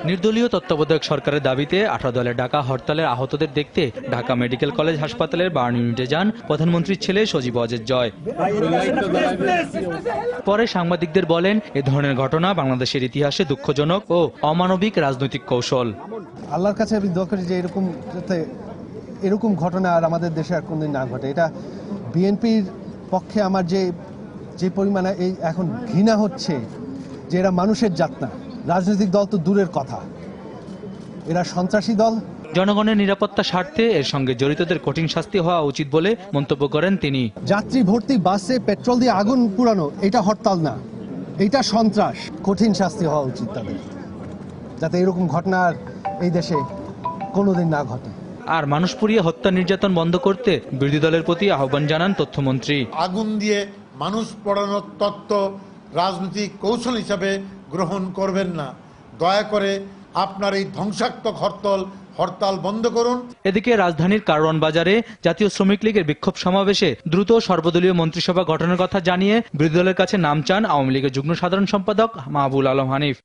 নির্দলীয় তত্ত্বাবধায়ক সরকারের দাবিতে 18 দলের ডাকা হরতালের আহতদের দেখতে ঢাকা মেডিকেল কলেজ হাসপাতালের বার্ন ইউনিটে যান প্রধানমন্ত্রীর ছেলে সজীব ওয়াজেদ জয়। পরে সাংবাদিকদের বলেন, এ ধরনের ঘটনা বাংলাদেশের ইতিহাসে দুঃখজনক ও অমানবিক রাজনৈতিক কৌশল। আল্লাহর কাছে আমি দোয়া করি যে এরকম ঘটনা আর আমাদের দেশে আর কোনদিন না ঘটে। এটা বিএনপির পক্ষে আমার যে পরিমাণে এই এখন ঘৃণা হচ্ছে যে এরা মানুষের জাত না, রাজনৈতিক দল তো দূরের কথা, এরা সন্ত্রাসী দল। জনগণের নিরাপত্তা স্বার্থে এর সঙ্গে জড়িতদের কঠিন শাস্তি হওয়া উচিত বলে মন্তব্য করেন তিনি। যাত্রী ভর্তি বাসে পেট্রোল দিয়ে আগুন পুরানো এটা হরতাল না, এটা সন্ত্রাস। কঠিন শাস্তি হওয়া উচিত তাদের, যাতে এরকম ঘটনা এই দেশে কোনোদিন না ঘটে। আর মানুষ পুড়িয়ে হত্যা নির্যাতন বন্ধ করতে বিরোধী দলের প্রতি আহ্বান জানান তথ্যমন্ত্রী। আগুন দিয়ে মানুষ পোড়ানোর তত্ত্ব রাজনৈতিক কৌশল হিসাবে গ্রহণ করবেন না। দয়া করে আপনার এই ধ্বংসাত্মক হরতাল বন্ধ করুন। এদিকে রাজধানীর কারওয়ান বাজারে জাতীয় শ্রমিক লীগের বিক্ষোভ সমাবেশে দ্রুত সর্বদলীয় মন্ত্রিসভা গঠনের কথা জানিয়ে বিরোধী দলের কাছে নাম চান আওয়ামী লীগের যুগ্ম সাধারণ সম্পাদক মাহবুব আলম হানিফ।